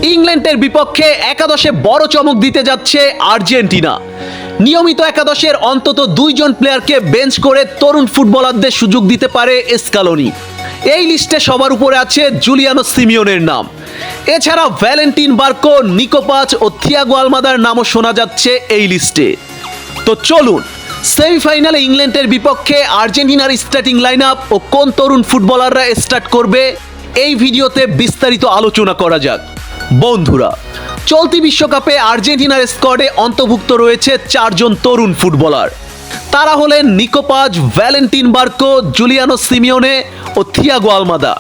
ইংল্যান্ডের বিপক্ষে একাদশে বড় চমক দিতে যাচ্ছে আর্জেন্টিনা। নিয়মিত একাদশের অন্তত 2 জন প্লেয়ারকে বেঞ্চ করে তরুণ ফুটবলারদের সুযোগ দিতে পারে স্কালোনি। এই লিস্টে সবার উপরে আছে জুলিয়ানো সিমিওনের নাম। এছাড়া ভ্যালেন্টিন বার্কো, নিকো পাচ ও থিয়াগো আলমাদার নামও শোনা যাচ্ছে এই লিস্টে। তো চলুন সেমিফাইনালে ইংল্যান্ডের বিপক্ষে আর্জেন্টিনার স্টার্টিং লাইন আপ ও কোন তরুণ ফুটবলাররা স্টার্ট করবে এই ভিডিওতে বিস্তারিত আলোচনা করা যাক। বন্ধুরা, চলতি বিশ্বকাপে আর্জেন্টিনার স্কোয়াডে অন্তর্ভুক্ত রয়েছে 4 জন তরুণ ফুটবলার। তারা হলেন নিকো পাচ, ভ্যালেন্টিন বার্কো, জুলিয়ানো সিমিওনে ও থিয়াগো আলমাদা।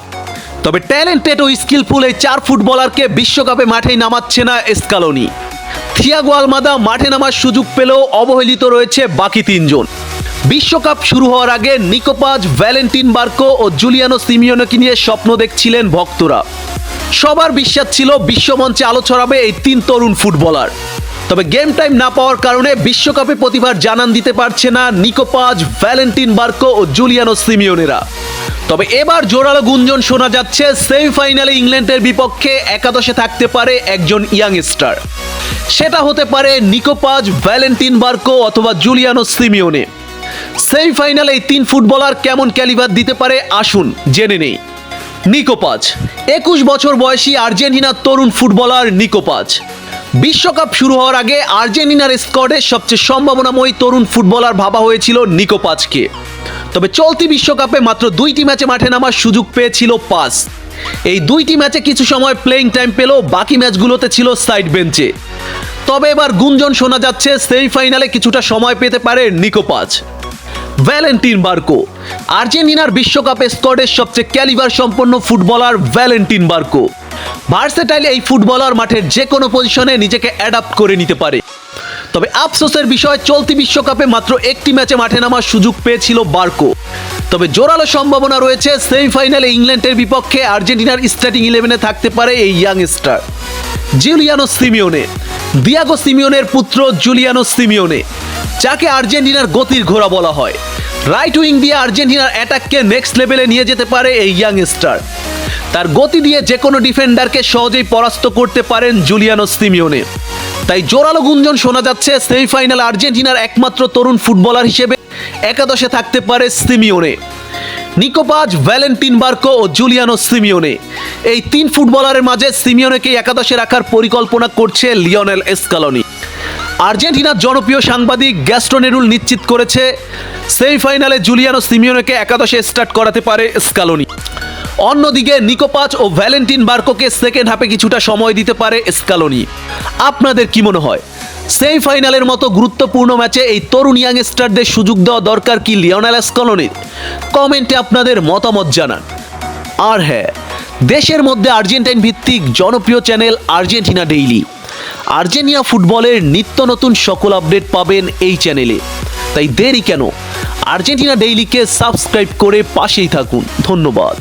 তবে ট্যালেন্টেড ও স্কিলফুল এই 4 ফুটবলারকে বিশ্বকাপে মাঠে নামাচ্ছে না স্কালোনি। থিয়াগো আলমাদা মাঠে নামার সুযোগ পেলেও অবহেলিত রয়েছে বাকি 3 জন। বিশ্বকাপ শুরু হওয়ার আগে নিকো পাচ, ভ্যালেন্টিন বার্কো ও জুলিয়ানো সিমিওনেকে নিয়ে স্বপ্ন দেখছিলেন ভক্তরা। সবার বিশ্বাস ছিল বিশ্বমঞ্চে আলো ছড়াবে এই 3 তরুণ ফুটবলার। তবে গেম টাইম না পাওয়ার কারণে বিশ্বকাপে প্রতিভার জানান দিতে পারছে না নিকো পাচ, ভ্যালেন্টিন বার্কো ও জুলিয়ানো সিমিওনেরা। তবে এবার জোরালো গুঞ্জন শোনা যাচ্ছে সেমিফাইনালে ইংল্যান্ডের বিপক্ষে একাদশে থাকতে পারে একজন ইয়াংস্টার। সেটা হতে পারে নিকো পাচ, ভ্যালেন্টিন বার্কো অথবা জুলিয়ানো সিমিওনে। সেমিফাইনালে এই 3 ফুটবলার কেমন ক্যালিভার দিতে পারে আসুন জেনে নেই। নিকো পাচ 21 বছর বয়সী আর্জেন্টিনার তরুণ ফুটবলার নিকো পাচ। বিশ্বকাপ শুরু হওয়ার আগে আর্জেন্টিনার স্কোয়াডের সবচেয়ে সম্ভাবনাময়ী তরুণ ফুটবলার ভাবা হয়েছিল নিকো পাচকে। তবে চলতি বিশ্বকাপে মাত্র 2টি ম্যাচে মাঠে নামার সুযোগ পেয়েছিল পাচ। এই 2টি ম্যাচে কিছু সময় প্লেইং টাইম পেলেও বাকি ম্যাচগুলোতে ছিল সাইড বেঞ্চে। তবে এবার গুঞ্জন শোনা যাচ্ছে সেমিফাইনালে কিছুটা সময় পেতে পারে নিকো পাচ। ভ্যালেন্টিন বার্কো আর্জেন্টিনার বিশ্বকাপে স্কোয়াডের সবচেয়ে ক্যালিভার সম্পন্ন ফুটবলার ভ্যালেন্টিন বার্কো। ভার্সেটাইল এই ফুটবলার মাঠের যে কোনো পজিশনে নিজেকে অ্যাডাপ্ট করে নিতে পারে। তবে আফসোসের বিষয় চলতি বিশ্বকাপে মাত্র 1টি ম্যাচে মাঠে নামার সুযোগ পেয়েছিল বার্কো। তবে জোরালো সম্ভাবনা রয়েছে সেমিফাইনালে ইংল্যান্ডের বিপক্ষে আর্জেন্টিনার স্টার্টিং 11-এ থাকতে পারে এই ইয়াংস্টার জুলিয়ানো সিমিওনে। দিয়াগো সিমিওনের পুত্র জুলিয়ানো সিমিওনে, যাকে আর্জেন্টিনার গতির ঘোড়া বলা হয়। রাইট উইং দিয়ে আর্জেন্টিনার অ্যাটাককে নেক্সট লেভেলে নিয়ে যেতে পারে এই ইয়াংস্টার। তার গতি দিয়ে যে কোনো ডিফেন্ডারকে সহজেই পরাস্ত করতে পারেন জুলিয়ানো সিমিওনে। তাই জোরালো গুঞ্জন শোনা যাচ্ছে সেমিফাইনাল আর্জেন্টিনার একমাত্র তরুণ ফুটবলার হিসেবে একাদশে থাকতে পারে সিমিওনে। নিকো পাচ, ভ্যালেন্টিন বার্কো ও জুলিয়ানো সিমিওনে, এই 3 ফুটবলারের মাঝে সিমিওনেকে একাদশে রাখার পরিকল্পনা করছে লিওনেল স্কালোনি। আর্জেন্টিনার জনপ্রিয় সাংবাদিক গ্যাস্টন এরুল নিশ্চিত করেছে সেমিফাইনালে জুলিয়ানো সিমিওনেকে একাদশে স্টার্ট করাতে পারে স্কালোনি। অন্যদিকে নিকো পাচ ও ভ্যালেন্টিন বার্কোকে সেকেন্ড হাফে কিছুটা সময় দিতে পারে স্কালোনি। আপনাদের কি মনে হয় সেমিফাইনালের মতো গুরুত্বপূর্ণ ম্যাচে এই তরুণ ইয়াংস্টারদের সুযোগ দেওয়া দরকার কি লিওনেল স্কালোনির? কমেন্টে আপনাদের মতামত জানান। আর হ্যাঁ, দেশের মধ্যে আর্জেন্টাইন ভিত্তিক জনপ্রিয় চ্যানেল আর্জেন্টিনা ডেইলি, আর্জেন্টিনা ফুটবলের নিত্য নতুন সকল আপডেট পাবেন এই চ্যানেলে। তাই দেরি কেন, আর্জেন্টিনা ডেইলিকে সাবস্ক্রাইব করে পাশেই থাকুন। ধন্যবাদ।